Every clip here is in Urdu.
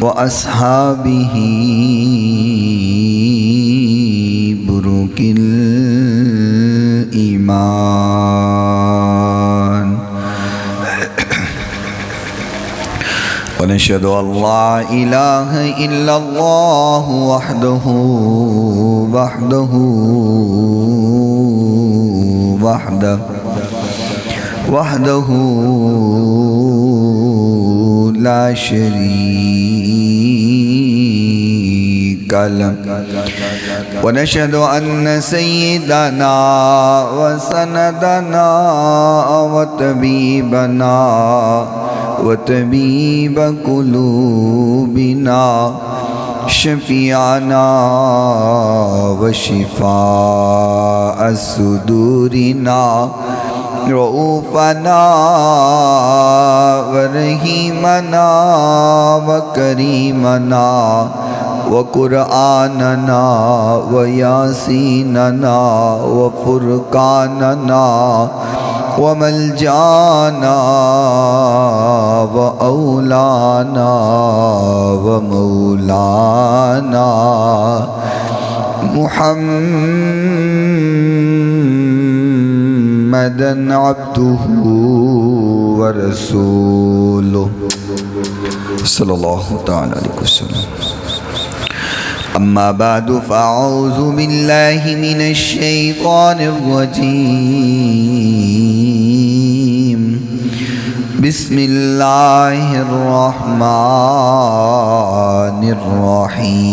وأصحابه بروك الإيمان. ونشهد أن لا إله إلا الله وحده لا شريك له. ونشهد أن سيدنا وسندنا وطبيبنا وطبيب قلوبنا شفيعنا وشفاء صدورنا رؤوفنا ورحيمنا وكريمنا وقرآننا وياسيننا وفرقاننا وملجانا وأولانا ومولانا محمدا عبده ورسوله صلى الله تعالى عليه وسلم. أما بعد فأعوذ بالله من الشيطان الرجيم. بسم الله الرحمن الرحيم.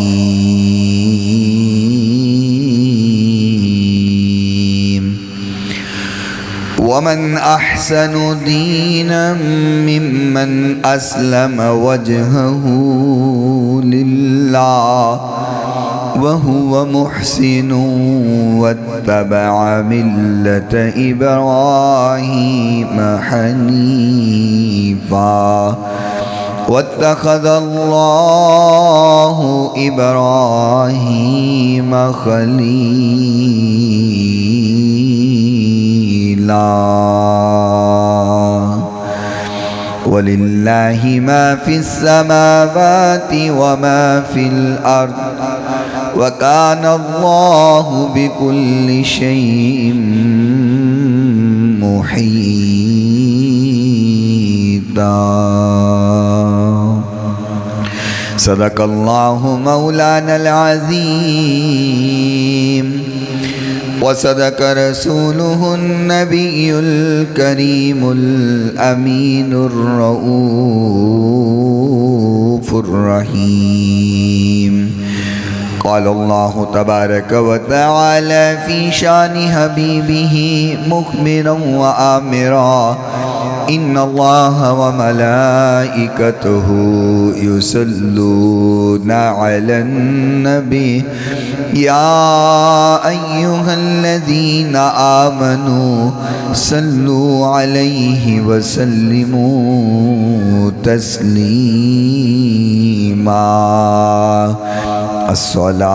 ومن أحسن دينا ممن أسلم وجهه لله وهو محسن واتبع ملة إبراهيم حنيفا واتخذ الله إبراهيم خليلا. ولله ما في السماوات وما في الأرض وكان الله بكل شيء محيطا. صدق الله مولانا العظيم وصدق رسوله النبي الكريم الأمين الرؤوف الرحيم. قال الله تبارك وتعالى في شان حبيبه مخبرا وآمرا: إن الله وملائكته يصلون على النبي يا أيها الذين آمنوا صلوا عليه وسلموا تسليما. الصلاة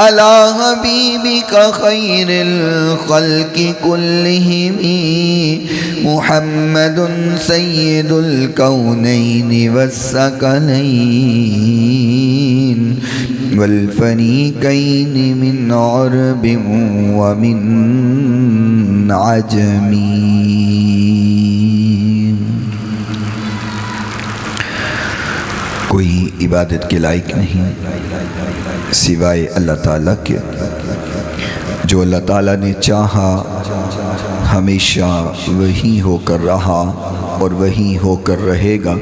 على حبيبك خير الخلق كلهم محمد سيد الكونين والثقلين والفريقين من عرب ومن عجم. کوئی عبادت کے لائق نہیں سوائے اللہ تعالیٰ کے. جو اللہ تعالیٰ نے چاہا ہمیشہ وہی ہو کر رہا اور وہی ہو کر رہے گا.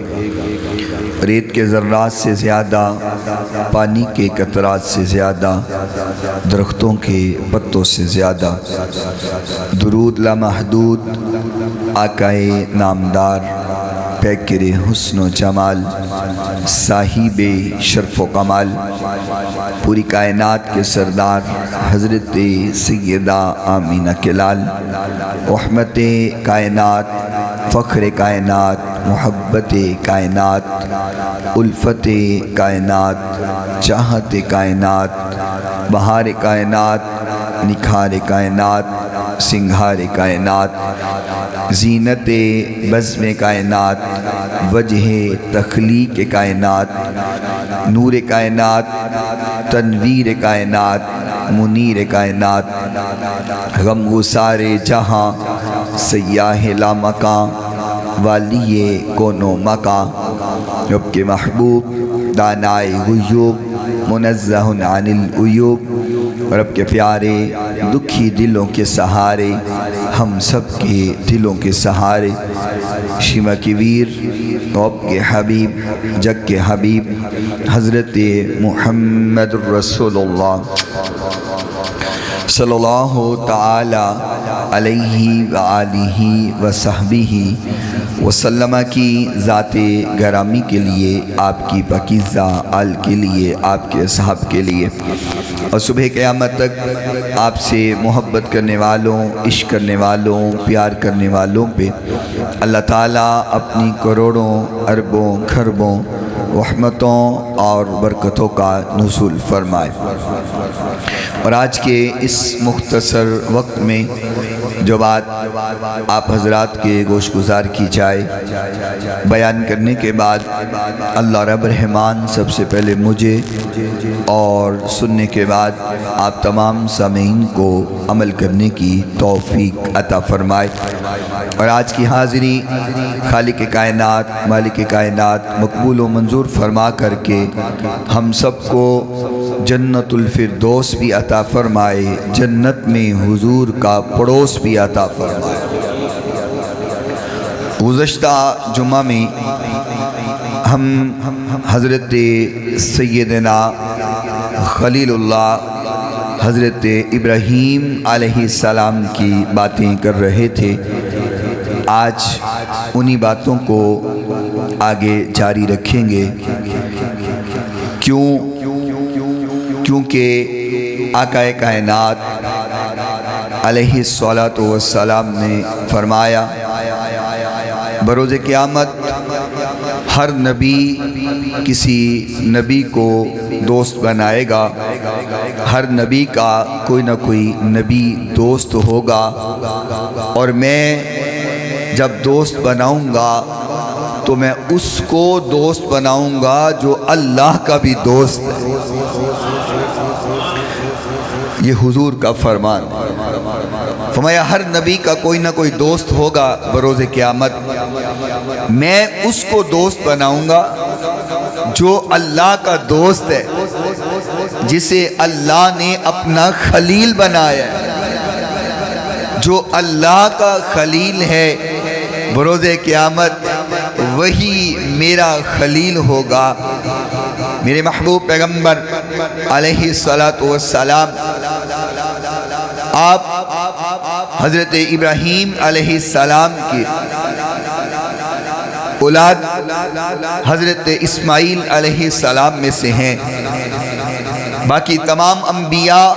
ریت کے ذرات سے زیادہ، پانی کے قطرات سے زیادہ، درختوں کے پتوں سے زیادہ درود لامحدود آقائے نامدار، پیکر حسن و جمال، صاحب شرف و کمال، پوری کائنات کے سردار حضرت سیدہ آمینہ کے لال، رحمت کائنات، فخر کائنات، محبت کائنات، الفت کائنات، چاہت کائنات، بہار کائنات، نکھار کائنات، سنگھار کائنات، زینت بزم کائنات، وجہ تخلیق کائنات، نور کائنات، تنویر کائنات، منیر کائنات، غم گسار جہاں، سیاہ لامکاں، والی کون و مکاں، رب کے محبوب، دانائے غیوب، منزہ عن العیوب، رب کے پیارے، دکھی دلوں کے سہارے، ہم سب کے دلوں کے سہارے، شیما کی ویر، رب کے حبیب، جگ کے حبیب، حضرت محمد رسول اللہ صلی اللہ تعالی علیہ وآلہ وصحبہ وسلم کی ذات گرامی کے لیے، آپ کی پاکیزہ آل کے لیے، آپ کے اصحاب کے لیے، اور صبح قیامت تک آپ سے محبت کرنے والوں، عشق کرنے والوں، پیار کرنے والوں پہ اللہ تعالیٰ اپنی کروڑوں اربوں کھربوں رحمتوں اور برکتوں کا نزول فرمائے. اور آج کے اس مختصر وقت میں جو بات آپ حضرات کے گوش گزار کی جائے، بیان کرنے کے بعد اللہ رب رحمان سب سے پہلے مجھے اور سننے کے بعد آپ تمام سامعین کو عمل کرنے کی توفیق عطا فرمائے. اور آج کی حاضری خالق کائنات، مالک کائنات مقبول و منظور فرما کر کے ہم سب کو جنت الفردوس بھی عطا فرمائے، جنت میں حضور کا پڑوس بھی عطا فرمائے. گزشتہ جمعہ میں ہم حضرت سیدنا خلیل اللہ حضرت ابراہیم علیہ السلام کی باتیں کر رہے تھے. آج انہی باتوں کو آگے جاری رکھیں گے. کیونکہ آقا کائنات علیہ السلام نے فرمایا بروز قیامت ہر نبی کسی نبی کو دوست بنائے گا، ہر نبی کا کوئی نہ کوئی نبی دوست ہوگا، اور میں جب دوست بناؤں گا تو میں اس کو دوست بناؤں گا جو اللہ کا بھی دوست ہے. یہ حضور کا فرمان. فرمایا ہر نبی کا کوئی نہ کوئی دوست ہوگا بروز قیامت، میں اس کو دوست بناؤں گا جو اللہ کا دوست ہے، جسے اللہ نے اپنا خلیل بنایا ہے. جو اللہ کا خلیل ہے بروز قیامت وہی میرا خلیل ہوگا. میرے محبوب پیغمبر علیہ السلام آپ حضرت ابراہیم علیہ السلام کی اولاد حضرت اسماعیل علیہ السلام میں سے ہیں. باقی تمام انبیاء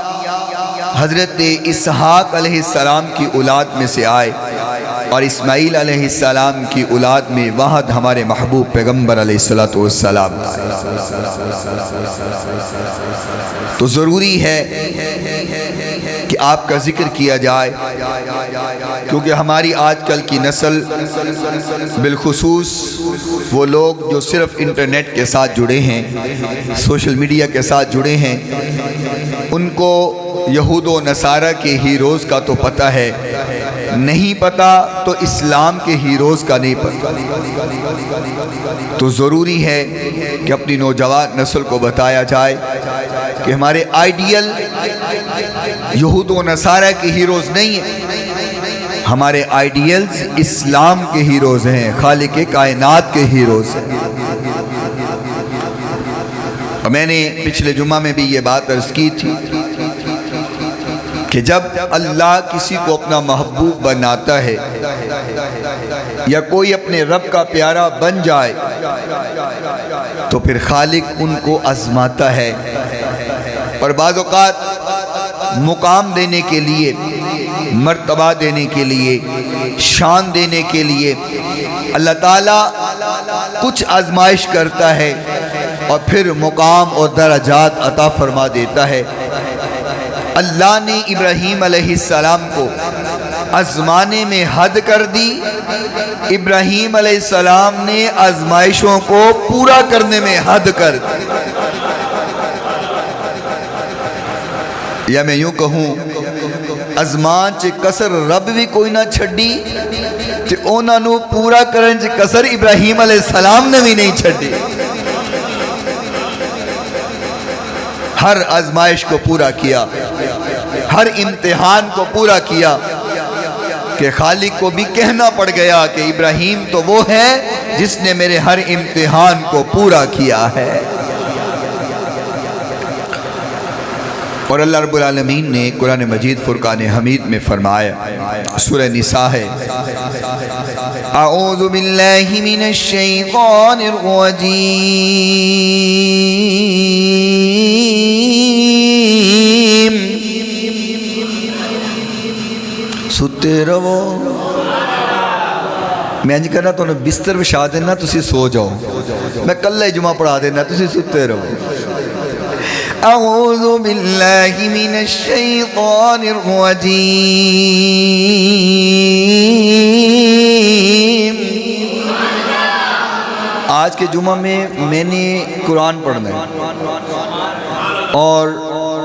حضرت اسحاق علیہ السلام کی اولاد میں سے آئے. اور اسماعیل علیہ السلام کی اولاد میں واحد ہمارے محبوب پیغمبر علیہ السلام تو ضروری ہے کہ آپ کا ذکر کیا جائے، کیونکہ ہماری آج کل کی نسل بالخصوص وہ لوگ جو صرف انٹرنیٹ کے ساتھ جڑے ہیں، سوشل میڈیا کے ساتھ جڑے ہیں، ان کو یہود و نصارہ کے ہیروز کا تو پتہ ہے، نہیں پتہ تو اسلام کے ہیروز کا نہیں پتہ۔ تو ضروری ہے کہ اپنی نوجوان نسل کو بتایا جائے کہ ہمارے آئیڈیل یہود و نصارہ کے ہیروز نہیں ہیں، ہمارے آئیڈیلز اسلام کے ہیروز ہیں، خالق کائنات کے ہیروز ہیں۔ میں نے پچھلے جمعہ میں بھی یہ بات عرض کی تھی کہ جب اللہ کسی کو اپنا محبوب بناتا ہے یا کوئی اپنے رب کا پیارا بن جائے تو پھر خالق ان کو آزماتا ہے، اور بعض اوقات مقام دینے کے لیے، مرتبہ دینے کے لیے، شان دینے کے لیے اللہ تعالیٰ کچھ آزمائش کرتا ہے اور پھر مقام اور درجات عطا فرما دیتا ہے۔ اللہ نے ابراہیم علیہ السلام کو آزمانے میں حد کر دی، ابراہیم علیہ السلام نے آزمائشوں کو پورا کرنے میں حد کر دی۔ یا میں یوں کہوں، آزمان چ کسر رب بھی کوئی نہ چھڈی تے انہاں نو پورا کرن چ کسر ابراہیم علیہ السلام نے بھی نہیں چھڈی۔ ہر آزمائش کو پورا کیا، ہر امتحان کو پورا کیا، کہ خالق کو بھی کہنا پڑ گیا کہ ابراہیم تو وہ ہے جس نے میرے ہر امتحان کو پورا کیا ہے۔ اور اللہ رب العالمین نے قرآن مجید فرقان حمید میں فرمایا، سورہ نساء ہے، اعوذ باللہ من الشیطان الرجیم، ستے رہو، میں انج کرنا تو بستر وچھا دینا، تسی سو جاؤ، میں کل جمعہ پڑھا دینا، تسی ستے رہو۔ اعوذ باللہ من الشیطان الرجیم، آج کے جمعہ میں نے قرآن پڑھنا ہے اور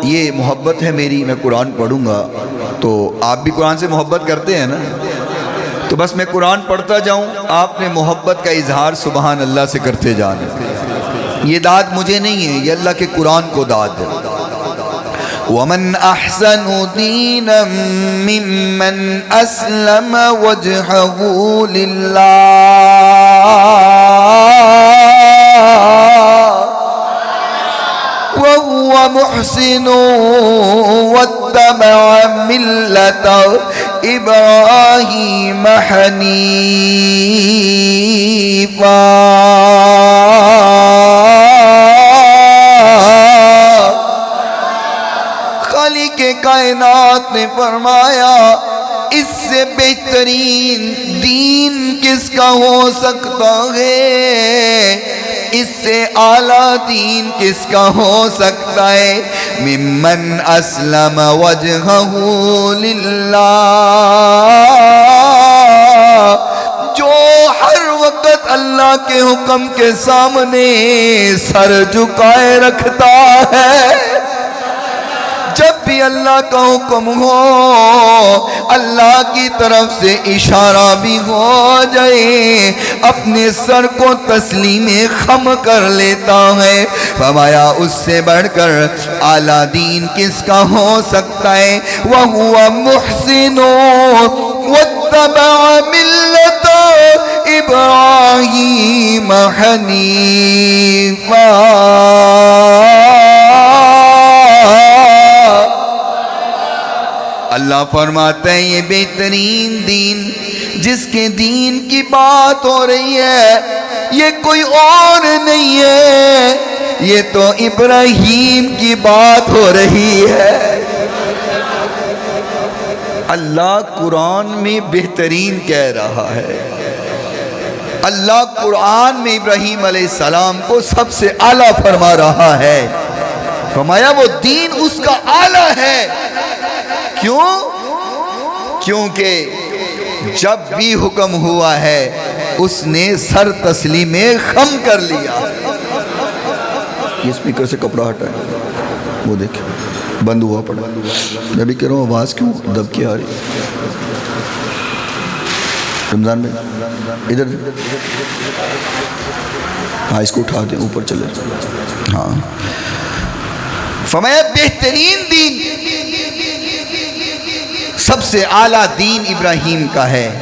یہ محبت ہے میری، میں قرآن پڑھوں گا، تو آپ بھی قرآن سے محبت کرتے ہیں نا، تو بس میں قرآن پڑھتا جاؤں، آپ نے محبت کا اظہار سبحان اللہ سے کرتے جانا۔ یہ داد مجھے نہیں ہے، یہ اللہ کے قرآن کو داد ہے۔ وَمَنْ أَحْسَنُ دِينًا مِّمَّنْ أَسْلَمَ وَجْهَهُ لِلَّهِ وَهُوَ مُحْسِنٌ وَاتَّبَعَ مِلَّةَ إِبْرَاهِيمَ حَنِيفًا۔ خالق کائنات نے فرمایا اس سے بہترین دین کس کا ہو سکتا ہے، اس سے اعلیٰ دین کس کا ہو سکتا ہے، ممن اسلم وجہہ للہ، جو ہر وقت اللہ کے حکم کے سامنے سر جھکائے رکھتا ہے۔ جب بھی اللہ کا حکم ہو، اللہ کی طرف سے اشارہ بھی ہو جائے، اپنے سر کو تسلیم خم کر لیتا ہے۔ فرمایا اس سے بڑھ کر اعلیٰ دین کس کا ہو سکتا ہے، وَهُوَ مُحْسِنٌ وَاتَّبَعَ مِلَّةَ إِبْرَاهِيمَ حَنِيفًا۔ اللہ فرماتے ہیں یہ بہترین دین جس کے دین کی بات ہو رہی ہے یہ کوئی اور نہیں ہے، یہ تو ابراہیم کی بات ہو رہی ہے۔ اللہ قرآن میں بہترین کہہ رہا ہے، اللہ قرآن میں ابراہیم علیہ السلام کو سب سے اعلیٰ فرما رہا ہے۔ فرمایا وہ دین اس کا اعلیٰ ہے۔ کیوں؟ کیونکہ جب بھی حکم ہوا ہے اس نے سر تسلیم خم کر لیا۔ یہ اسپیکر سے کپڑا ہٹائے، وہ دیکھیں بند ہوا پڑا۔ میں بھی کہہ رہا ہوں آواز کیوں دب کے آ رہی؟ رمضان میں ادھر ہاں اس کو اٹھا دیں اوپر چلے۔ ہاں فرمایا بہترین دین، سب سے اعلیٰ دین ابراہیم کا ہے،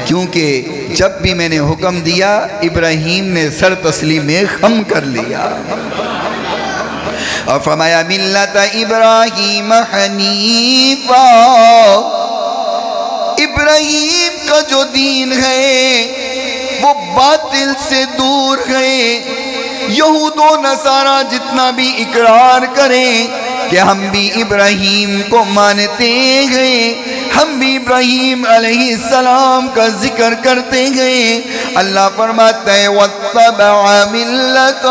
کیونکہ جب بھی میں نے حکم دیا ابراہیم نے سر تسلیم خم کر لیا۔ اور فرمایا ملت ابراہیم حنیفا، ابراہیم کا جو دین ہے وہ باطل سے دور ہے۔ یہود و نصارہ جتنا بھی اقرار کریں کہ ہم بھی ابراہیم کو مانتے ہیں، ہم بھی ابراہیم علیہ السلام کا ذکر کرتے ہیں، اللہ فرماتا ہے وَاتَّبَعَ مِلَّتَ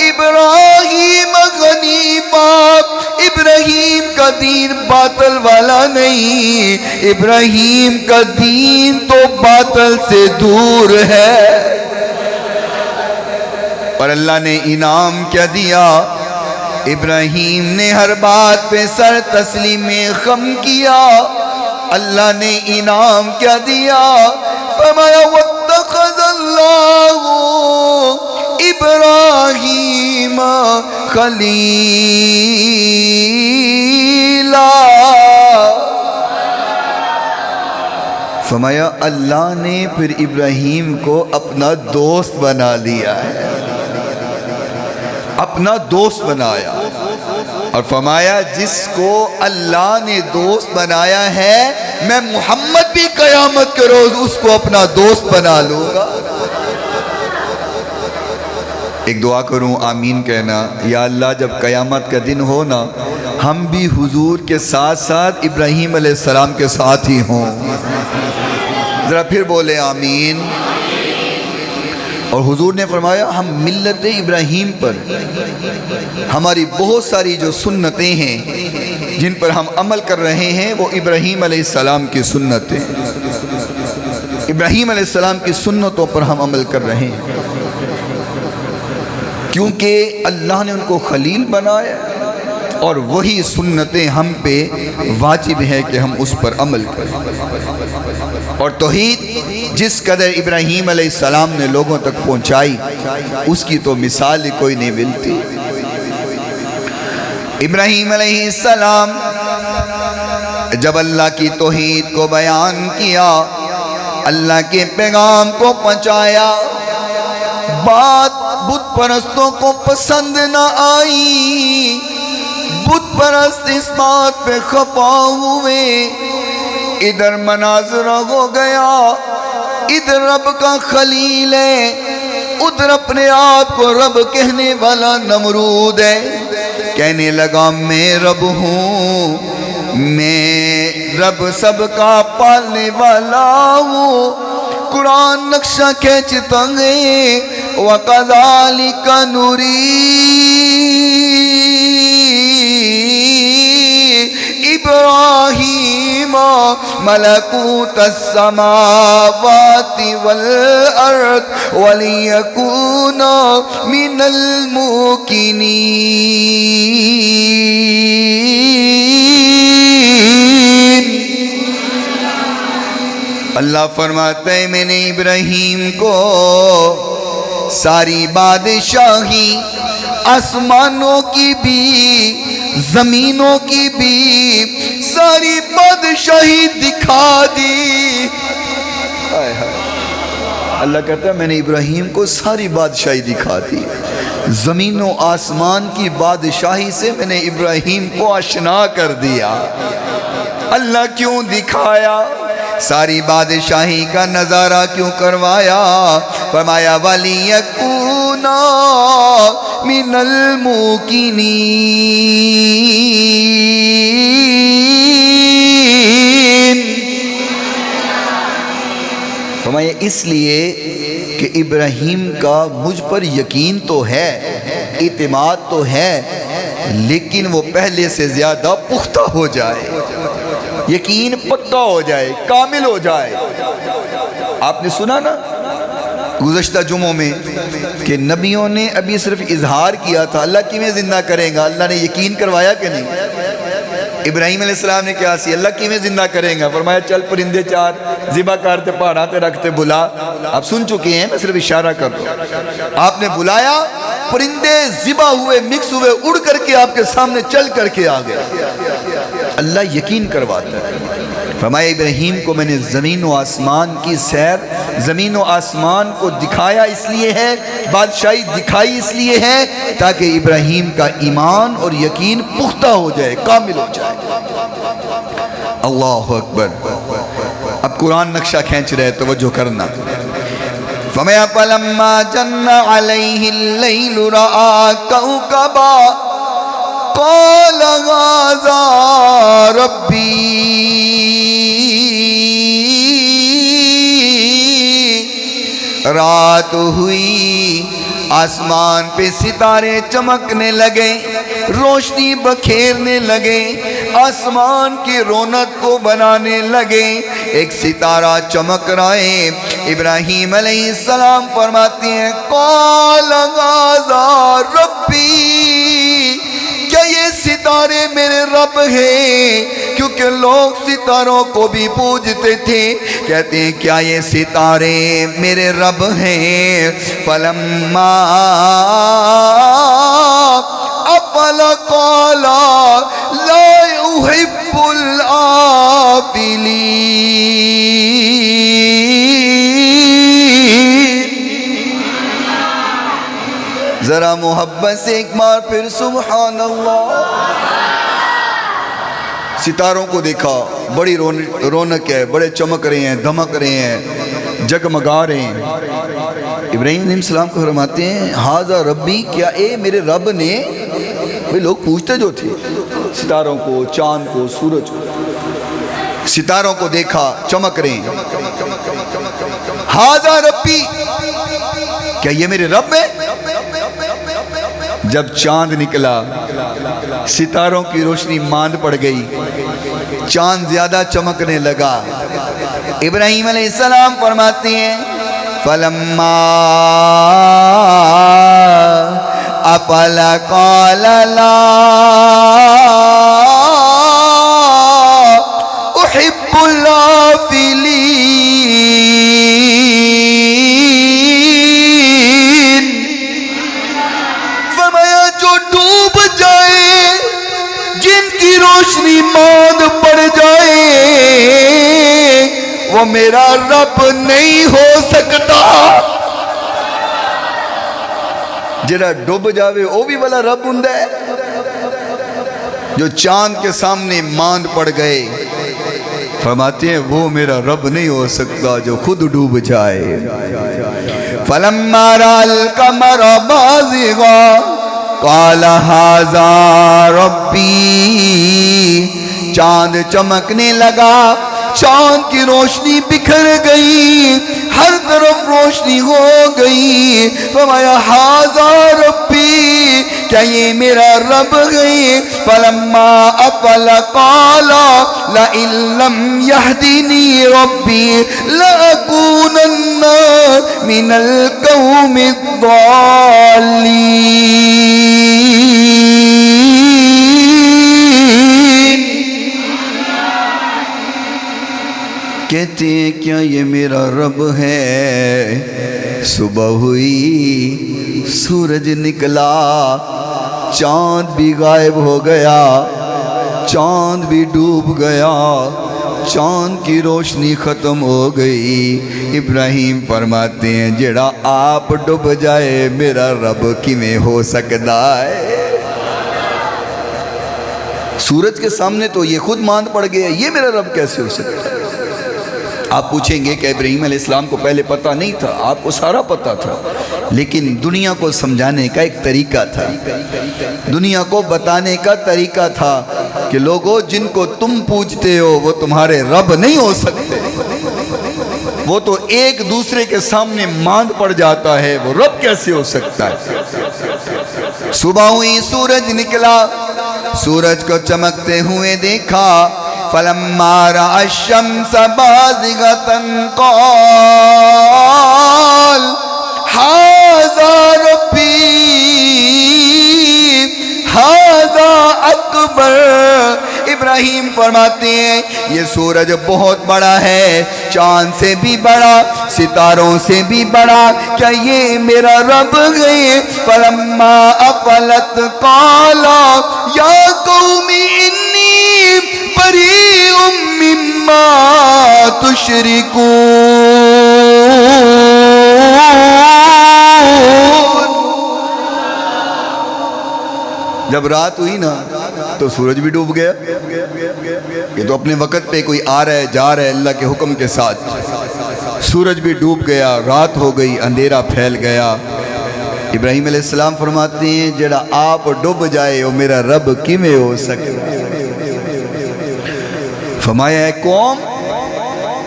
ابراہیم حنیفا، ابراہیم کا دین باطل والا نہیں، ابراہیم کا دین تو باطل سے دور ہے۔ اور اللہ نے انعام کیا دیا؟ ابراہیم نے ہر بات پہ سر تسلیم خم کیا۔ اللہ نے انعام کیا دیا؟ فرمایا وَاتَّخَذَ اللَّهُ ابراہیم خلیلا، فرمایا اللہ نے پھر ابراہیم کو اپنا دوست بنا لیا ہے، اپنا دوست بنایا۔ اور فرمایا جس کو اللہ نے دوست بنایا ہے میں محمد بھی قیامت کے روز اس کو اپنا دوست بنا لوں گا۔ ایک دعا کروں آمین کہنا، یا اللہ جب قیامت کا دن ہو نا ہم بھی حضور کے ساتھ ساتھ ابراہیم علیہ السلام کے ساتھ ہی ہوں۔ ذرا پھر بولے آمین۔ اور حضور نے فرمایا ہم ملت ابراہیم پر، ہماری بہت ساری جو سنتیں ہیں جن پر ہم عمل کر رہے ہیں وہ ابراہیم علیہ السلام کی سنتیں، ابراہیم علیہ السلام کی سنتوں پر ہم عمل کر رہے ہیں، کیونکہ اللہ نے ان کو خلیل بنایا اور وہی سنتیں ہم پہ واجب ہے کہ ہم اس پر عمل کریں۔ اور توحید جس قدر ابراہیم علیہ السلام نے لوگوں تک پہنچائی اس کی تو مثال ہی کوئی نہیں ملتی۔ ابراہیم علیہ السلام جب اللہ کی توحید کو بیان کیا، اللہ کے پیغام کو پہنچایا، بات بت پرستوں کو پسند نہ آئی، بت پرست اس بات پہ خفا ہوئے، ادھر مناظرہ ہو گیا، ادھر رب کا خلیل ہے، ادھر اپنے آپ کو رب کہنے والا نمرود ہے، کہنے لگا میں رب ہوں، میں رب سب کا پالنے والا ہوں۔ قرآن نقشہ کھینچتا ہے وَقَذَلِكَ نُرِي ابراہیم ملکوت السماوات والارض ولیکون من الموقنین۔ اللہ فرماتے ہیں میں نے ابراہیم کو ساری بادشاہی آسمانوں کی بھی زمینوں کی بھی ساری بادشاہی دکھا دی۔ اللہ کہتا ہے میں نے ابراہیم کو ساری بادشاہی دکھا دی، زمین و آسمان کی بادشاہی سے میں نے ابراہیم کو آشنا کر دیا۔ اللہ کیوں دکھایا؟ ساری بادشاہی کا نظارہ کیوں کروایا؟ فرمایا وَلِيَكُونَ مِنَ الْمُوقِنِينَ، اس لیے کہ ابراہیم کا مجھ پر یقین تو ہے، اعتماد تو ہے، لیکن وہ پہلے سے زیادہ پختہ ہو جائے، یقین پکا ہو جائے، کامل ہو جائے۔ آپ نے سنا نا گزشتہ جمعوں میں کہ نبیوں نے ابھی صرف اظہار کیا تھا، اللہ کیویں زندہ کرے گا، اللہ نے یقین کروایا کہ نہیں؟ ابراہیم علیہ السلام نے کیا سی، اللہ کیویں زندہ کرے گا؟ فرمایا چل پرندے 4 ذبح کرتے، پہاڑاں تے رکھتے، بلا۔ آپ سن چکے ہیں، میں صرف اشارہ کر رہا ہوں۔ آپ نے بلایا، پرندے ذبح ہوئے، مکس ہوئے، اڑ کر کے آپ کے سامنے چل کر کے آ گئے۔ اللہ یقین کرواتا ہے۔ فرمایا ابراہیم کو میں نے زمین و آسمان کی سیر، زمین و آسمان کو دکھایا اس لیے ہے، بادشاہی دکھائی اس لیے ہے تاکہ ابراہیم کا ایمان اور یقین پختہ ہو جائے، کامل ہو جائے۔ اللہ اکبر۔ اب قرآن نقشہ کھینچ رہے، توجہ کرنا۔ فرمایا فَلَمَّا جَنَّ عَلَيْهِ اللَّيْلُ رَأَىٰ كَوْكَبًا قال هذا ربی، رات ہوئی، آسمان پہ ستارے چمکنے لگے، روشنی بکھیرنے لگے، آسمان کی رونق کو بنانے لگے، ایک ستارہ چمک رہا ہے۔ ابراہیم علیہ السلام فرماتے ہیں قال هذا ربی، کیا یہ ستارے میرے رب ہیں؟ کیونکہ لوگ ستاروں کو بھی پوجتے تھے، کہتے ہیں کیا یہ ستارے میرے رب ہیں؟ فلما افل قال لا احب الآفلین۔ ذرا محبت سے ایک بار پھر سبحان اللہ۔ ستاروں کو دیکھا، بڑی رونق ہے، بڑے چمک رہے ہیں، دھمک رہے ہیں، جگمگا رہے ہیں۔ ابراہیم علیہ السلام کو فرماتے ہیں ہاذا ربی، کیا اے میرے رب نے؟ بھئی لوگ پوچھتے جو تھے ستاروں کو، چاند کو، سورج کو، ستاروں کو دیکھا چمک رہے ہیں، ہاذا ربی، کیا یہ میرے رب ہے؟ جب چاند نکلا، ستاروں کی روشنی ماند پڑ گئی، چاند زیادہ چمکنے لگا۔ ابراہیم علیہ السلام فرماتے ہیں فَلَمَّا أَفَلَ قَالَ لَا أُحِبُّ الْآفِلِينَ۔ روشنی ماند پڑ جائے وہ میرا رب نہیں ہو سکتا۔ جڑا ڈوب جاوے وہ بھی والا رب ہوندا ہے؟ جو چاند کے سامنے ماند پڑ گئے، فرماتے ہیں وہ میرا رب نہیں ہو سکتا جو خود ڈوب جائے۔ فَلَمَّا رَأَى الْقَمَرَ بَازِغًا قال هذا ربی، چاند چمکنے لگا، چاند کی روشنی بکھر گئی، ہر طرف روشنی ہو گئی۔ فرمایا هذا ربی، کیا یہ میرا رب ہے؟ فلما افل قال لئن لم يهدني ربي لأكونن من القوم الضالين۔ کہتے ہیں کیا یہ میرا رب ہے؟ صبح ہوئی، سورج نکلا، چاند بھی غائب ہو گیا، چاند بھی ڈوب گیا، چاند کی روشنی ختم ہو گئی۔ ابراہیم فرماتے ہیں جڑا آپ ڈوب جائے میرا رب کیویں ہو سکتا ہے؟ سورج کے سامنے تو یہ خود ماند پڑ گیا، یہ میرا رب کیسے ہو سکتا ہے؟ آپ پوچھیں گے کہ ابراہیم علیہ السلام کو پہلے پتہ نہیں تھا؟ آپ کو سارا پتہ تھا، لیکن دنیا کو سمجھانے کا ایک طریقہ تھا، دنیا کو بتانے کا طریقہ تھا کہ لوگوں جن کو تم پوجتے ہو وہ تمہارے رب نہیں ہو سکتے۔ وہ تو ایک دوسرے کے سامنے ماند پڑ جاتا ہے، وہ رب کیسے ہو سکتا ہے؟ صبح ہوئی سورج نکلا، سورج کو چمکتے ہوئے دیکھا، فَلَمَّا رَأَى الشَّمْسَ بَازِغَةً قَالَ هَذَا رَبِّي هَذَا أَكْبَرُ۔ ابراہیم فرماتے ہیں یہ سورج بہت بڑا ہے، چاند سے بھی بڑا، ستاروں سے بھی بڑا، کیا یہ میرا رب ہے؟ فَلَمَّا أَفَلَتْ قَالَ يَا قَوْمِ إِنِّي بَرِيءٌ مِّمَّا تُشْرِكُونَ۔ جب رات ہوئی نا تو سورج بھی ڈوب گیا، یہ تو اپنے وقت پہ کوئی آ رہا ہے جا رہا ہے اللہ کے حکم کے ساتھ، سورج بھی ڈوب گیا، رات ہو گئی، اندھیرا پھیل گیا۔ ابراہیم علیہ السلام فرماتے ہیں جڑا آپ ڈوب جائے وہ میرا رب کیویں ہو سکتا؟ فرمایا ہے قوم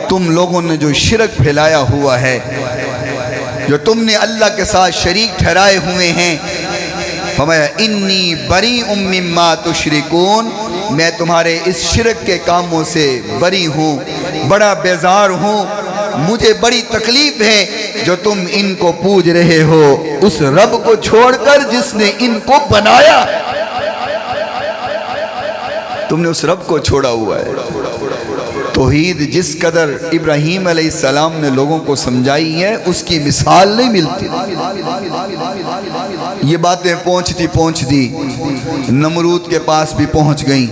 تم لوگوں نے جو شرک پھیلایا ہوا ہے، جو تم نے اللہ کے ساتھ شریک ٹھہرائے ہوئے ہیں، فرمایا انی بریء مما تشرکون، میں تمہارے اس شرک کے کاموں سے بری ہوں، بڑا بیزار ہوں، مجھے بڑی تکلیف ہے جو تم ان کو پوج رہے ہو اس رب کو چھوڑ کر جس نے ان کو بنایا، تم نے اس رب کو چھوڑا ہوا ہے۔ توحید جس قدر ابراہیم علیہ السلام نے لوگوں کو سمجھائی ہے اس کی مثال نہیں ملتی۔ یہ باتیں پہنچتی نمرود کے پاس بھی پہنچ گئیں،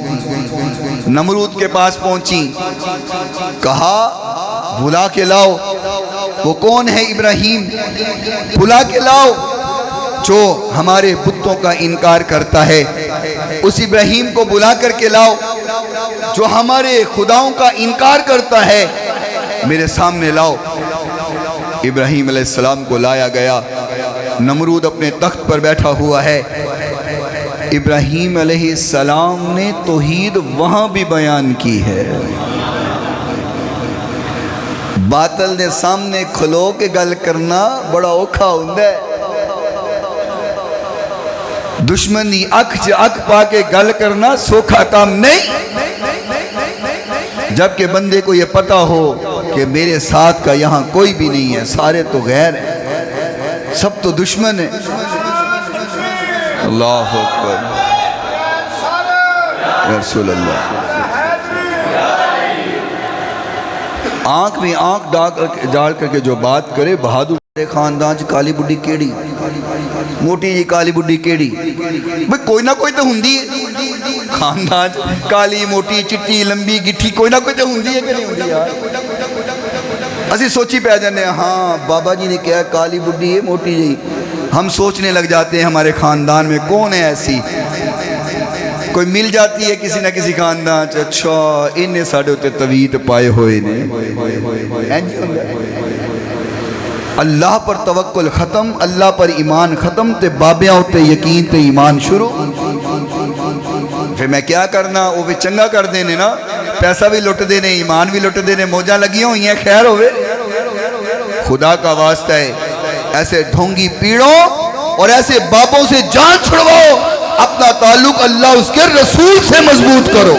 نمرود کے پاس پہنچی، کہا بلا کے لاؤ، وہ کون ہے ابراہیم؟ بلا کے لاؤ جو ہمارے بتوں کا انکار کرتا ہے، اس ابراہیم کو بلا کر کے لاؤ جو ہمارے خداؤں کا انکار کرتا ہے، میرے سامنے لاؤ۔ ابراہیم علیہ السلام کو لایا گیا، نمرود اپنے تخت پر بیٹھا ہوا ہے، ابراہیم علیہ السلام نے توحید وہاں بھی بیان کی ہے۔ باطل نے سامنے کھلو کے گل کرنا بڑا اوکھا ہوندا ہے، دشمنی اکھ چ اکھ پا کے گل کرنا سوکھا کام نہیں، جبکہ بندے کو یہ پتا ہو کہ میرے ساتھ کا یہاں کوئی بھی نہیں ہے، سارے تو غیر ہیں، سب تو دشمن ہیں۔ اللہ اکبر یا رسول اللہ۔ آنکھ میں آنکھ ڈال کر کے جو بات کرے، بہادر خاندان چ کالی بڈی کیڑی، موٹی جی کالی بڈی کیڑی، بھئی کوئی نہ کوئی تو ہوندی ہے خاندان، کالی موٹی چٹی لمبی گٹھی کوئی نہ کوئی تو ہوندی ہے کہ نہیں ہوندی یار؟ اسی سوچی پہ جانے ہاں بابا جی نے کہا کالی بڈی ہے موٹی جی، ہم سوچنے لگ جاتے ہیں ہمارے خاندان میں کون ہے ایسی، کوئی مل جاتی ہے کسی نہ کسی خاندان چ، اچھا انہیں ساڑھے ہوتے طویت پائے ہوئے نے۔ اللہ پر توکل ختم، اللہ پر ایمان ختم، تے بابیاں ہوتے یقین تے ایمان شروع۔ پھر میں کیا کرنا، وہ بھی چنگا کر دینے نا، پیسہ بھی لٹ دینے، ایمان بھی لٹ دینے، موجہ لگیوں ہوئی ہیں، خیر ہوئے۔ خدا کا واسطہ ہے ایسے ڈھونگی پیڑوں اور ایسے بابوں سے جان چھڑواؤ، اپنا تعلق اللہ اس کے رسول سے مضبوط کرو۔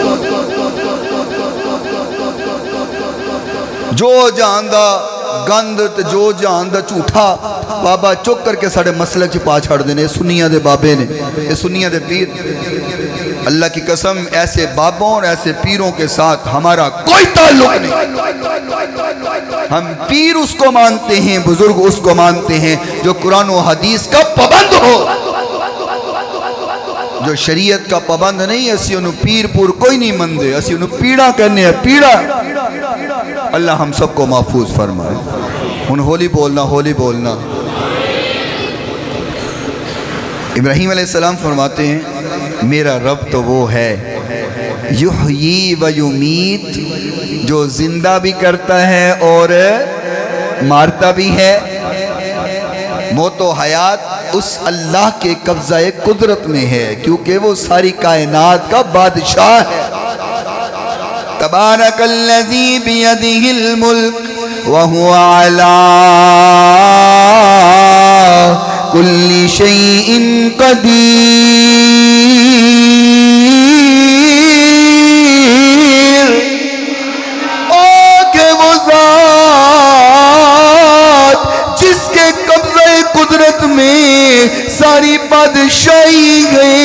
جو جاندہ گند جو جاندہ جھوٹا بابا چک کر کے ساڑھے مسلک چھپا چھاڑ دینے، سنیہ دے بابے نے، یہ سنیہ دے پیر۔ اللہ کی قسم ایسے بابوں اور ایسے پیروں کے ساتھ ہمارا کوئی تعلق نہیں، ہم پیر اس کو مانتے ہیں، بزرگ اس کو مانتے ہیں جو قرآن و حدیث کا پابند ہو، جو شریعت کا پابند نہیں، اسی انہوں پیر پور کوئی نہیں مندے، اسی انہوں پیڑا کہنے ہیں، پیڑا۔ اللہ ہم سب کو محفوظ فرمائے۔ ان ہولی بولنا، ہولی بولنا۔ ابراہیم علیہ السلام فرماتے ہیں میرا رب تو وہ ہے یحیی و یمیت، جو زندہ بھی کرتا ہے اور مارتا بھی ہے۔ موت و حیات اس اللہ کے قبضہ قدرت میں ہے، کیونکہ وہ ساری کائنات کا بادشاہ ہے۔ تبارک الذی بیدہ الملک وهو على كل شيء قدير. کہ وہ ذات جس کے قبضہ قدرت میں ساری بادشاہی ہے،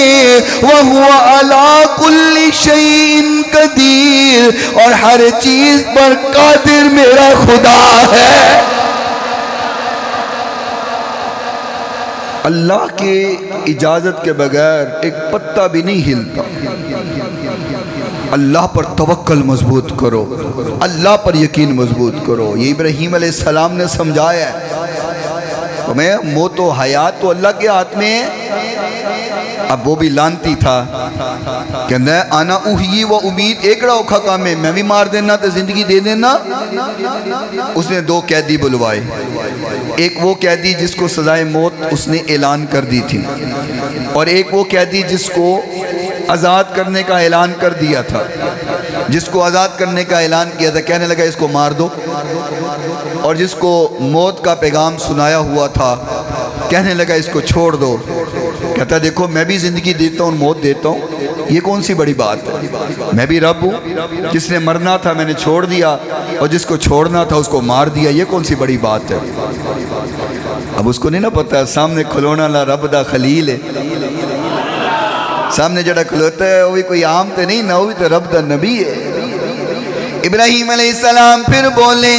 وَهُوَ عَلَىٰ كُلِّ شَيْءٍ قَدِيرٌ، اور ہر چیز پر قادر میرا خدا ہے. اللہ کے اجازت کے بغیر ایک پتا بھی نہیں ہلتا. اللہ پر توکل مضبوط کرو، اللہ پر یقین مضبوط کرو. یہ ابراہیم علیہ السلام نے سمجھایا ہے. تمہیں موت و حیات تو اللہ کے ہاتھ میں ہے. اب وہ بھی لانتی تھا، کہنا ہے آنا اوہی و امید ایکڑا اوکھا کام ہے، میں بھی مار دینا تو زندگی دے دینا. اس نے دو قیدی بلوائے. ایک وہ قیدی جس کو سزائے موت اس نے اعلان کر دی تھی، اور ایک وہ قیدی جس کو آزاد کرنے کا اعلان کر دیا تھا. جس کو آزاد کرنے کا اعلان کیا تھا کہنے لگا اس کو مار دو، اور جس کو موت کا پیغام سنایا ہوا تھا کہنے لگا اس کو چھوڑ دو. کہتا دیکھو میں بھی زندگی دیتا ہوں، موت دیتا ہوں، یہ کون سی بڑی بات ہے؟ میں بھی رب ہوں. جس نے مرنا تھا میں نے چھوڑ دیا، اور جس کو چھوڑنا تھا اس کو مار دیا، یہ کون سی بڑی بات ہے؟ اب اس کو نہیں نا پتا سامنے کھلونا لا رب دا خلیل ہے. سامنے جڑا کھلوتا ہے وہ بھی کوئی عام تے نہیں نا، وہ بھی تو رب دا نبی ہے. ابراہیم علیہ السلام پھر بولے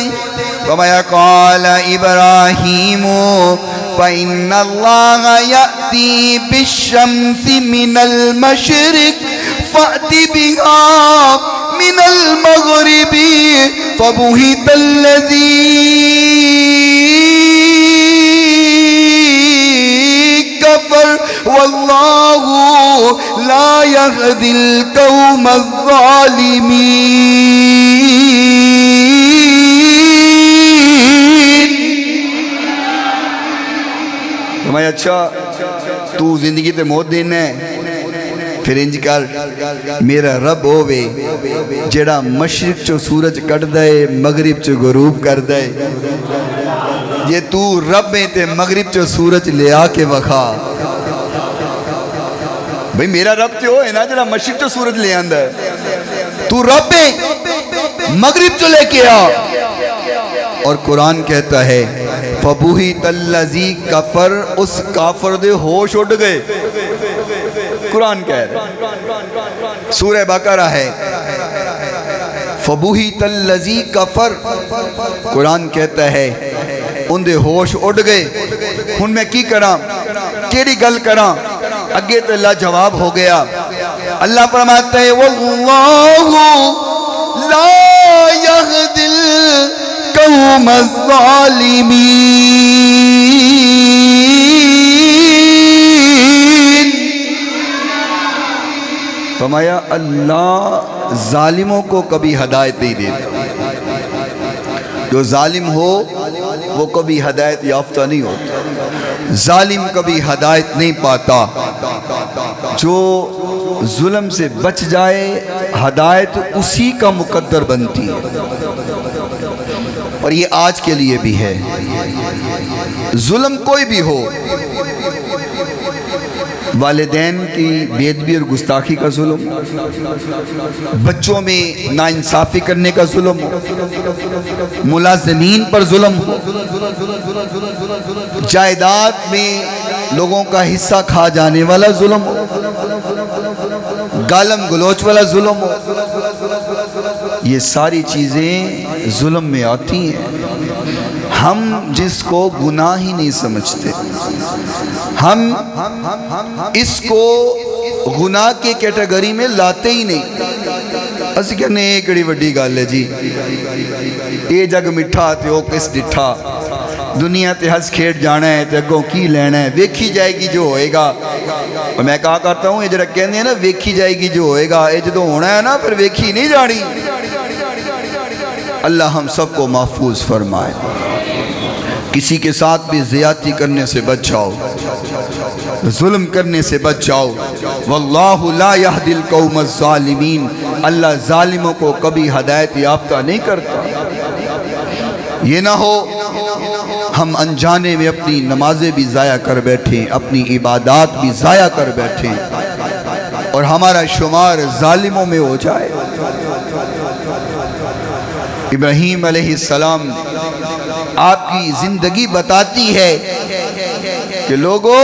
وَمَا قَالَ إِبْرَاهِيمُ فَإِنَّ اللَّهَ يَأْتِي بِالشَّمْسِ مِنَ الْمَشْرِقِ فَأْتِ بِهَا مِنَ الْمَغْرِبِ فَبُهِتَ الَّذِي كَفَرَ وَاللَّهُ لَا يَهْدِي الْقَوْمَ الظَّالِمِينَ. تمہیں اچھا تو زندگی تے موت دینا ہے، پھر انج کر میرا رب ہووے جڑا مشرق چو سورج کٹ دے مغرب چو غروب کر دے. یہ تو رب ہے تے مغرب چو سورج لے آ کے وکھا. بھئی میرا رب تے ہوئے نا جڑا مشرق چو سورج لے آندہ ہے. تو رب ہے مغرب چو لے کے آ. اور قرآن کہتا ہے فَبُهِتَ الَّذِي كَفَرَ، اس کافر دے ہوش اڑ گئے. قرآن کہہ رہے سورہ بقرہ ہے فَبُهِتَ الَّذِي كَفَرَ. قرآن کہتا ہے ان دے ہوش اڑ گئے. ہن میں کی کراں، کیڑی گل کراں؟ اگے تو اللہ جواب ہو گیا. اللہ فرماتا ہے وَاللَّهُ لَا يَهْدِي الْقَوْمَ الظَّالِمِينَ. فرمایا اللہ ظالموں کو کبھی ہدایت نہیں دیتا. جو ظالم ہو وہ کبھی ہدایت یافتہ نہیں ہوتا. ظالم کبھی ہدایت نہیں پاتا. جو ظلم سے بچ جائے ہدایت اسی کا مقدر بنتی ہے. اور یہ آج کے لیے بھی ہے. ظلم کوئی بھی ہو، والدین کی بے ادبی اور گستاخی کا ظلم، بچوں میں ناانصافی کرنے کا ظلم، ملازمین پر ظلم، جائیداد میں لوگوں کا حصہ کھا جانے والا ظلم، گالم گلوچ والا ظلم، یہ ساری چیزیں ظلم میں آتی ہیں. ہم جس کو گناہ ہی نہیں سمجھتے، ہم اس کو گناہ کی کیٹیگری میں لاتے ہی نہیں. اسی کہنے ایک بڑی وڈی گل ہے جی، اے جگ مٹھا تے او کس ڈٹھا، دنیا تے ہنس کھیڑ جانا ہے تے اگوں کی لینا ہے، ویکھی جائے گی جو ہوئے گا. اور میں کہا کرتا ہوں یہ جڑا کہنے ہیں نا ویکھی جائے گی جو ہوئے گا، یہ جدو ہونا ہے نا پھر ویکھی نہیں جانی. اللہ ہم سب کو محفوظ فرمائے. کسی کے ساتھ بھی زیادتی کرنے سے بچ جاؤ، ظلم کرنے سے بچ جاؤ. واللہ لا یہدی القوم الظالمین. اللہ ظالموں کو کبھی ہدایت یافتہ نہیں کرتا. یہ نہ ہو ہم انجانے میں اپنی نمازیں بھی ضائع کر بیٹھیں، اپنی عبادات بھی ضائع کر بیٹھیں اور ہمارا شمار ظالموں میں ہو جائے۔ ابراہیم علیہ السلام آپ کی زندگی بتاتی ہے کہ لوگوں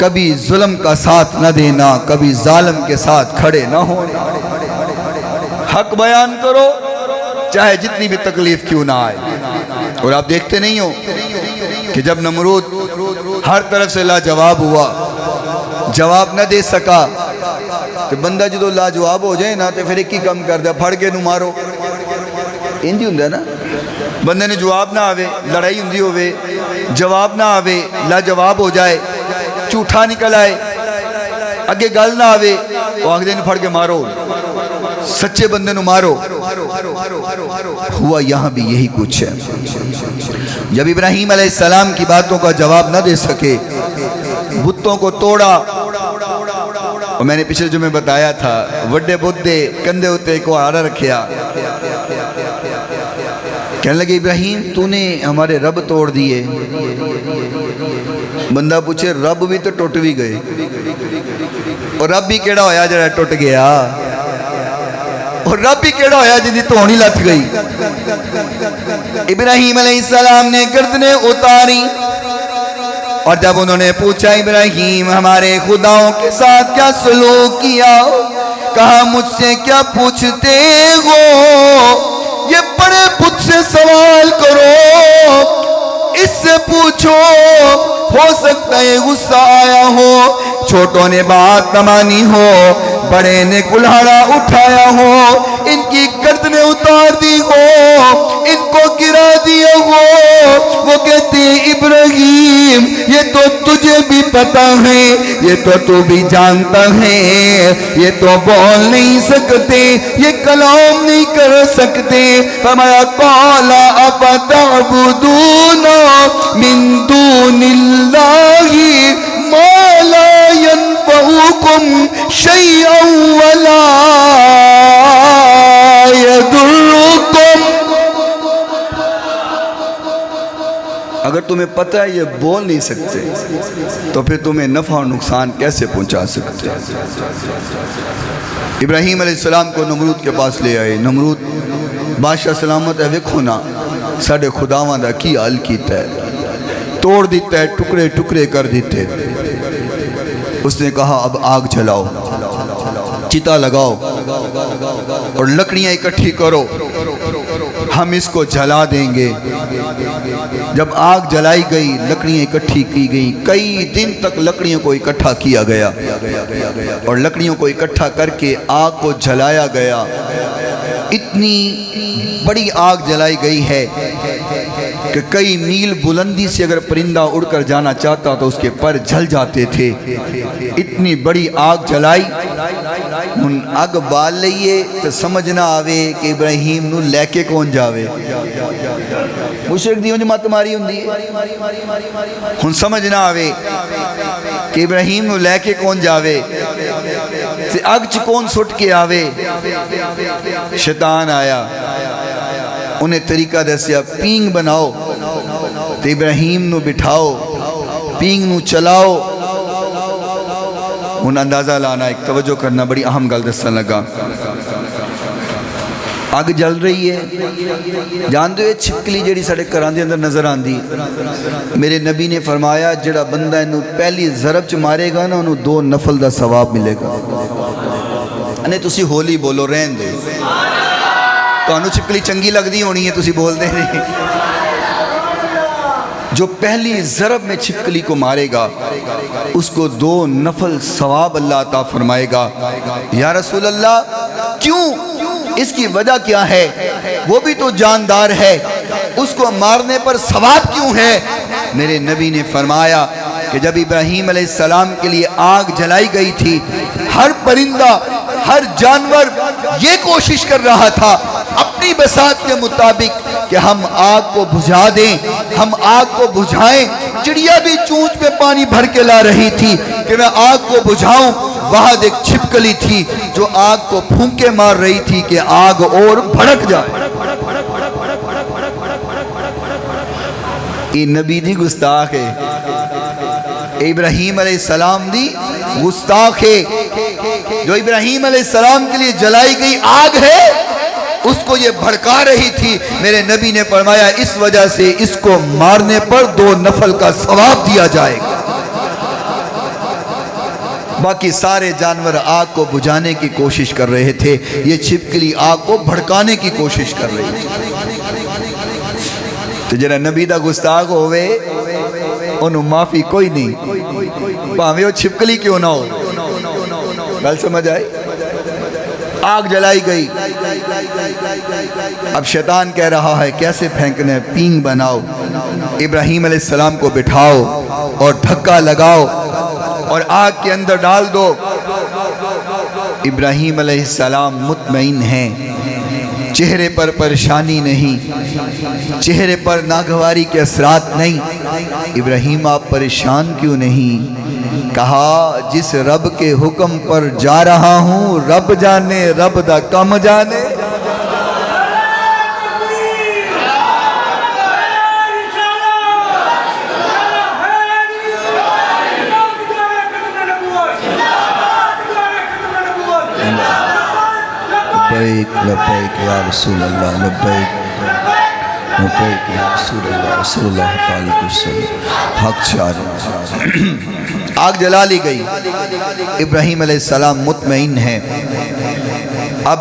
کبھی ظلم کا ساتھ نہ دینا، کبھی ظالم کے ساتھ کھڑے نہ ہونا، حق بیان کرو چاہے جتنی بھی تکلیف کیوں نہ آئے۔ اور آپ دیکھتے نہیں ہو کہ جب نمرود ہر طرف سے لاجواب ہوا، جواب نہ دے سکا، تو بندہ جدو لاجواب ہو جائے نا تو پھر ایک ہی کم کر دیا، پھڑ کے نو مارو، انجی ہوں نا۔ بندے نے جواب نہ آوے، لڑائی ہوں ہوئے، جواب نہ آوے، لاجواب ہو جائے، جھوٹا نکل آئے، اگے گل نہ آوے، وہ آگے نے پھڑ کے مارو، سچے بندے نو مارو۔ ہوا یہاں بھی یہی کچھ ہے۔ جب ابراہیم علیہ السلام کی باتوں کا جواب نہ دے سکے، بتوں کو توڑا، اور میں نے پچھلے جو میں بتایا تھا وڈے بدھے کندھے ہوتے کو آرہ رکھیا، کہنے لگے ابراہیم تو نے ہمارے رب توڑ دیے۔ بندہ پوچھے رب بھی تو ٹوٹ بھی گئے، اور رب بھی کیڑا ہویا جڑا ٹوٹ گیا، اور رب بھی کیڑا ہویا جن دی توڑی لت گئی۔ ابراہیم علیہ السلام نے گردنیں اتاری، اور جب انہوں نے پوچھا ابراہیم ہمارے خداؤں کے ساتھ کیا سلوک کیا، کہا مجھ سے کیا پوچھتے ہو، یہ بڑے بت سے سوال کرو، اس سے پوچھو، ہو سکتا ہے غصہ آیا ہو، چھوٹوں نے بات نہ مانی ہو، بڑے نے کلہاڑا اٹھایا ہو، ان کی گردنیں اتار دی ہو، ان کو گرا دیا ہو۔ وہ کہتے ہیں ابراہیم یہ تو تجھے بھی پتا ہے، یہ تو تو بھی جانتا ہے، یہ تو بول نہیں سکتے، یہ کلام نہیں کر سکتے۔ فرمایا قال افتعبدون من دون اللہ ما لا ينفعكم شيئا ولا يضركم۔ اگر تمہیں پتہ ہے یہ بول نہیں سکتے تو پھر تمہیں نفع اور نقصان کیسے پہنچا سکتے؟ ابراہیم علیہ السلام کو نمرود کے پاس لے آئے۔ نمرود بادشاہ سلامت ہے، ویکھو نا ساڑھے خداواں دا کی حال کیتا ہے، توڑ دیتا ہے، ٹکڑے ٹکڑے کر دیتے۔ اس نے کہا اب آگ جلاؤ، چتا لگاؤ اور لکڑیاں اکٹھی کرو، ہم اس کو جلا دیں گے۔ جب آگ جلائی گئی، لکڑیاں اکٹھی کی گئی، کئی دن تک لکڑیوں کو اکٹھا کیا گیا، اور لکڑیوں کو اکٹھا کر کے آگ کو جلایا گیا۔ اتنی بڑی آگ جلائی گئی ہے کہ کئی میل بلندی سے اگر پرندہ اڑ کر جانا چاہتا تو اس کے پر جل جاتے تھے۔ اتنی بڑی آگ جلائی، ان آگ بال لئیے تو سمجھ نہ آوے کہ ابراہیم نو لے کے کون جاوے۔ مشرک دیوں جماعت ماری ہوں دی، ان سمجھ نہ آوے کہ ابراہیم نو لے کے کون جاوے، آگ چ کون سٹ کے آوے۔ شیطان آیا، انہیں طریقہ دسیا پینگ بناؤ، تو ابراہیم نو بٹھاؤ، پینگ نو چلاؤ۔ ان اندازہ لانا، ایک توجہ کرنا، بڑی اہم گل دسن لگا۔ آگ جل رہی ہے، جان دو یہ چھپکلی جیڑی ساڑھے کران دے اندر نظر آن دی، میرے نبی نے فرمایا جڑا بندہ انہوں پہلی ضرب چ مارے گا نا انہوں 2 نفل دا ثواب ملے گا۔ انہیں تسی ہولی بولو، رہن دے، تو انہوں چھپکلی چنگی لگ دی ہونی ہے، تسی بول دے نہیں۔ جو پہلی ضرب میں چھپکلی کو مارے گا اس کو 2 نفل ثواب اللہ عطا فرمائے گا۔ یا رسول اللہ کیوں؟ اس کی وجہ کیا ہے؟ وہ بھی تو جاندار ہے، اس کو مارنے پر ثواب کیوں ہے؟ میرے نبی نے فرمایا کہ جب ابراہیم علیہ السلام کے لیے آگ جلائی گئی تھی، ہر پرندہ، ہر جانور یہ کوشش کر رہا تھا اپنی بساط کے مطابق کہ ہم آگ کو بجھا دیں، ہم آگ کو بجھائیں۔ چڑیا بھی چونچ میں پانی بھر کے لا رہی تھی کہ میں آگ کو بجھاؤں، وہاں ایک چھپکلی تھی جو آگ کو پھونکے مار رہی تھی کہ آگ اور بھڑک جائے۔ یہ نبی دی گستاخ ہے، ابراہیم علیہ السلام دی گستاخ ہے۔ جو ابراہیم علیہ السلام کے لیے جلائی گئی آگ ہے اس کو یہ بھڑکا رہی تھی، میرے نبی نے فرمایا اس وجہ سے اس کو مارنے پر 2 نفل کا ثواب دیا جائے گا۔ باقی سارے جانور آگ کو بجھانے کی کوشش کر رہے تھے، یہ چھپکلی آگ کو بھڑکانے کی کوشش کر رہی تھی۔ تو جنہا نبی دا گستاخ ہوئے انہوں معافی کوئی نہیں، پاہمیں وہ چھپکلی کیوں نہ ہو۔ گل سمجھ آئی؟ آگ جلائی گئی، اب شیطان کہہ رہا ہے کیسے پھینکنے، پینگ بناؤ، ابراہیم علیہ السلام کو بٹھاؤ اور دھکا لگاؤ اور آگ کے اندر ڈال دو۔ ابراہیم علیہ السلام مطمئن ہیں، چہرے پر پریشانی نہیں، چہرے پر ناگواری کے اثرات نہیں۔ ابراہیم آپ پریشان کیوں نہیں؟ کہا جس رب کے حکم پر جا رہا ہوں رب جانے، رب دا کم جانے۔ لبیک لبیک یا رسول اللہ، لبیک لبیک یا رسول اللہ صلی اللہ علیہ وسلم۔ حق چاہے آگ جلا لی گئی، ابراہیم علیہ السلام مطمئن ہیں۔ اب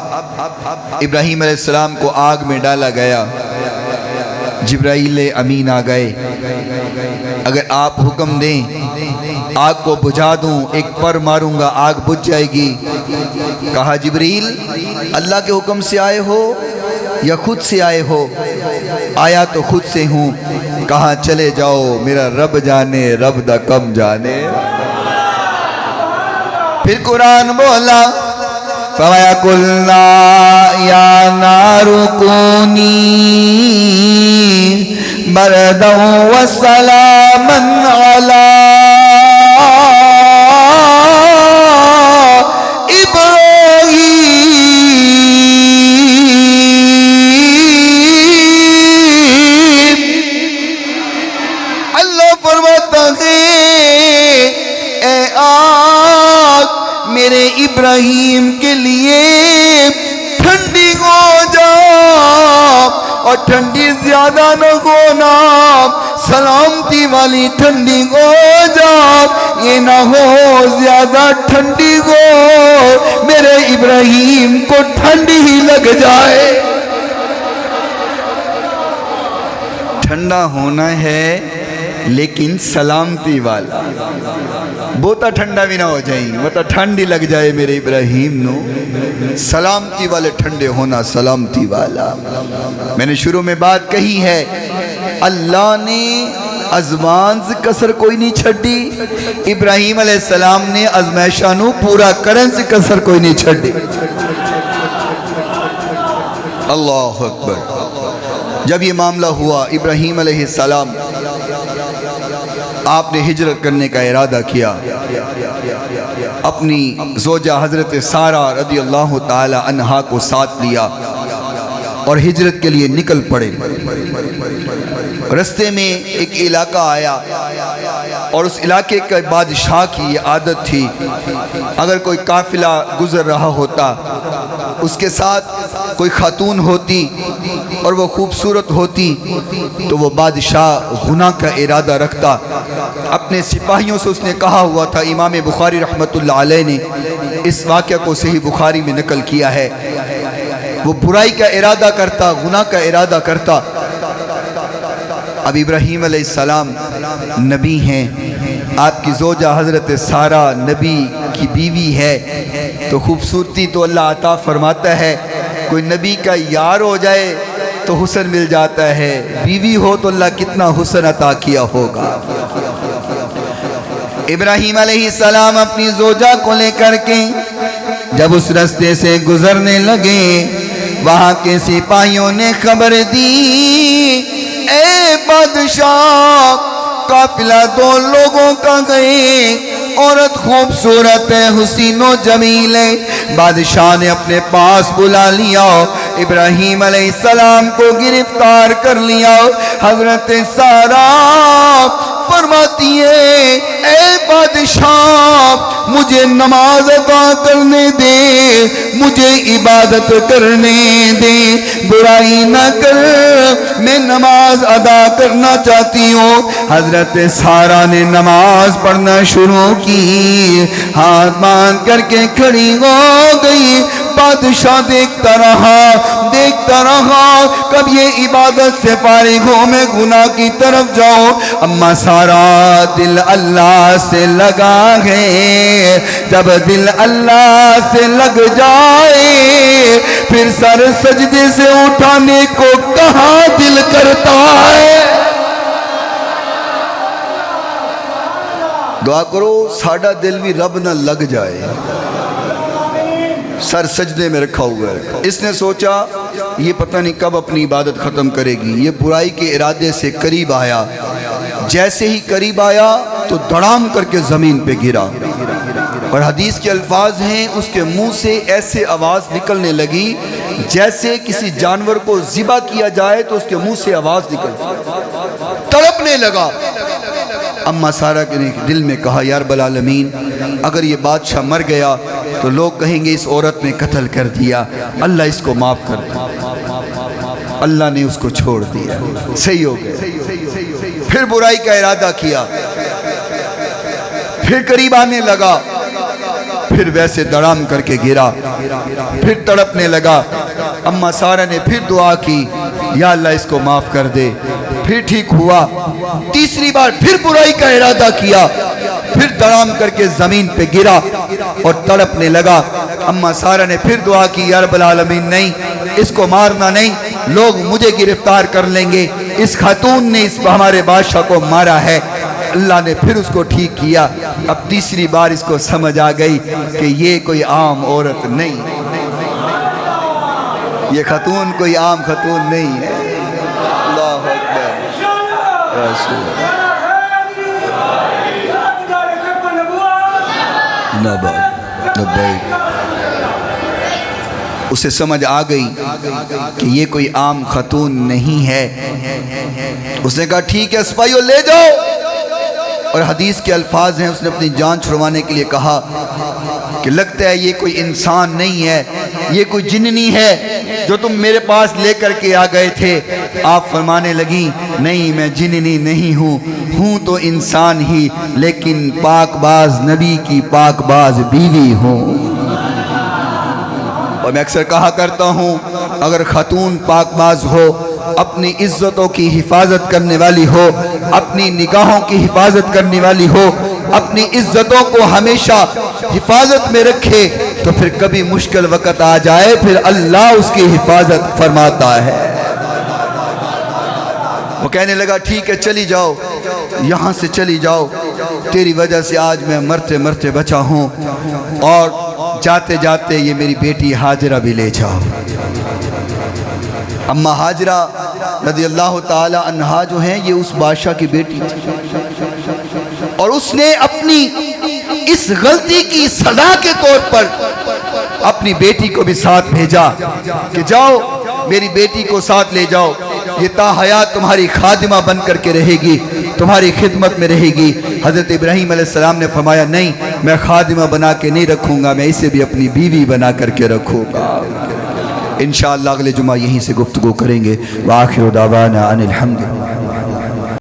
ابراہیم علیہ السلام کو آگ میں ڈالا گیا، جبرائیل امین آ گئے، اگر آپ حکم دیں آگ کو بجھا دوں، ایک پر ماروں گا آگ بجھ جائے گی۔ کہا جبریل اللہ کے حکم سے آئے ہو یا خود سے آئے ہو؟ آیا تو خود سے ہوں۔ کہا چلے جاؤ، میرا رب جانے، رب دا کم جانے۔ پھر قرآن بولا فَوَيَا قُلْنَا يَا نَارُ كُونِي بَرْدًا وَسَلَامًا عَلَىٰ میرے ابراہیم کے لیے ٹھنڈی ہو جا، اور ٹھنڈی زیادہ نہ ہونا، سلامتی والی ٹھنڈی ہو جا، یہ نہ ہو زیادہ ٹھنڈی ہو میرے ابراہیم کو ٹھنڈی ہی لگ جائے۔ ٹھنڈا ہونا ہے لیکن سلامتی والا، بہتا ٹھنڈا بھی نہ ہو جائیں، بہتا ٹھنڈی لگ جائے میرے ابراہیم نو، سلامتی والے ٹھنڈے ہونا، سلامتی والا۔ میں نے شروع میں بات کہی ہے، اللہ نے ازمان سے کسر کوئی نہیں چھڑی، ابراہیم علیہ السلام نے ازمائشاں نو پورا کرن سے کسر کوئی نہیں چھڑی۔ اللہ اکبر۔ جب یہ معاملہ ہوا، ابراہیم علیہ السلام آپ نے ہجرت کرنے کا ارادہ کیا، اپنی زوجہ حضرت سارہ رضی اللہ تعالی عنہا کو ساتھ لیا اور ہجرت کے لیے نکل پڑے۔ رستے میں ایک علاقہ آیا اور اس علاقے کے بادشاہ کی یہ عادت تھی، اگر کوئی قافلہ گزر رہا ہوتا، اس کے ساتھ کوئی خاتون ہوتی اور وہ خوبصورت ہوتی تو وہ بادشاہ گناہ کا ارادہ رکھتا۔ اپنے سپاہیوں سے اس نے کہا ہوا تھا، امام بخاری رحمت اللہ علیہ نے اس واقعہ کو صحیح بخاری میں نقل کیا ہے، وہ برائی کا ارادہ کرتا، گناہ کا ارادہ کرتا۔ اب ابراہیم علیہ السلام نبی ہیں، آپ کی زوجہ حضرت سارہ نبی کی بیوی ہے، تو خوبصورتی تو اللہ عطا فرماتا ہے، کوئی نبی کا یار ہو جائے تو حسن مل جاتا ہے، بیوی ہو تو اللہ کتنا حسن عطا کیا ہوگا۔ ابراہیم علیہ السلام اپنی زوجہ کو لے کر کے جب اس رستے سے گزرنے لگے، وہاں کے سپاہیوں نے خبر دی، اے بادشاہ قافلہ 2 لوگوں کا گئے، عورت خوبصورت ہے، حسین و جمیل ہے۔ بادشاہ نے اپنے پاس بلا لیا، ابراہیم علیہ السلام کو گرفتار کر لیا۔ حضرت سارہ فرماتی ہے اے بادشاہ مجھے نماز ادا کرنے دے، مجھے عبادت کرنے دے، برائی نہ کر، میں نماز ادا کرنا چاہتی ہوں۔ حضرت سارہ نے نماز پڑھنا شروع کی، ہاتھ باندھ کر کے کھڑی ہو گئی۔ بادشاہ دیکھتا رہا کب یہ عبادت سے فارغ ہو میں گناہ کی طرف جاؤں۔ اما سارا دل اللہ سے لگا ہے، جب دل اللہ سے لگ جائے پھر سر سجدے سے اٹھانے کو کہاں دل کرتا ہے۔ دعا کرو ساڑھا دل بھی رب نہ لگ جائے۔ سر سجدے میں رکھا ہوا ہے، اس نے سوچا یہ پتہ نہیں کب اپنی عبادت ختم کرے گی۔ یہ برائی کے ارادے سے قریب آیا، جیسے ہی قریب آیا تو دھڑام کر کے زمین پہ گرا، اور حدیث کے الفاظ ہیں اس کے منہ سے ایسے آواز نکلنے لگی جیسے کسی جانور کو ذبح کیا جائے تو اس کے منہ سے آواز نکل، تڑپنے لگا۔ اما سارہ کے دل میں کہا یا رب العالمین اگر یہ بادشاہ مر گیا تو لوگ کہیں گے اس عورت نے قتل کر دیا، اللہ اس کو معاف کر دے۔ اللہ نے اس کو چھوڑ دیا، صحیح ہو گیا۔ پھر برائی کا ارادہ کیا، پھر قریب آنے لگا، پھر ویسے دڑام کر کے گرا، پھر تڑپنے لگا۔ اما سارہ نے پھر دعا کی یا اللہ اس کو معاف کر دے، پھر ٹھیک ہوا۔ تیسری بار پھر برائی کا ارادہ کیا، پھر دڑام کر کے زمین پہ گرا اور تڑپنے لگا۔ اما سارہ نے پھر دعا کی یا رب العالمین نہیں، اس کو مارنا نہیں، لوگ مجھے گرفتار کر لیں گے، اس خاتون نے اس ہمارے بادشاہ کو مارا ہے۔ اللہ نے پھر اس کو ٹھیک کیا۔ اب تیسری بار اس کو سمجھ آ گئی کہ یہ کوئی عام عورت نہیں، یہ خاتون کوئی عام خاتون نہیں ہے۔ اللہ اکبر رسول اسے سمجھ آ گئی کہ یہ کوئی عام خاتون نہیں ہے۔ اس نے کہا ٹھیک ہے سپاہیوں لے جاؤ، اور حدیث کے الفاظ ہیں اس نے اپنی جان چھڑوانے کے لیے کہا کہ لگتا ہے یہ کوئی انسان نہیں ہے، یہ کوئی جننی ہے جو تم میرے پاس لے کر کے آ گئے تھے۔ آپ فرمانے لگیں نہیں میں جننی نہیں ہوں تو انسان ہی، لیکن پاک باز نبی کی پاک باز بیوی ہوں۔ اور میں اکثر کہا کرتا ہوں اگر خاتون پاک باز ہو، اپنی عزتوں کی حفاظت کرنے والی ہو، اپنی نگاہوں کی حفاظت کرنے والی ہو، اپنی عزتوں کو ہمیشہ حفاظت میں رکھے، تو پھر کبھی مشکل وقت آ جائے پھر اللہ اس کی حفاظت فرماتا ہے۔ وہ کہنے لگا ٹھیک ہے چلی جاؤ، یہاں سے چلی جاؤ، تیری وجہ سے آج میں مرتے مرتے بچا ہوں، اور جاتے جاتے یہ میری بیٹی ہاجرہ بھی لے جاؤ۔ اما ہاجرہ رضی اللہ تعالی عنہا جو ہیں یہ اس بادشاہ کی بیٹی تھی، اور اس نے اپنی اس غلطی کی سزا کے طور پر اپنی بیٹی کو بھی ساتھ بھیجا کہ جاؤ میری بیٹی کو ساتھ لے جاؤ، یہ تا حیات تمہاری خادمہ بن کر کے رہے گی، تمہاری خدمت میں رہے گی۔ حضرت ابراہیم علیہ السلام نے فرمایا نہیں میں خادمہ بنا کے نہیں رکھوں گا، میں اسے بھی اپنی بیوی بنا کر کے رکھوں گا۔ انشاءاللہ اگلے جمعہ یہیں سے گفتگو کریں گے۔ وآخر دعوانا ان الحمد للہ۔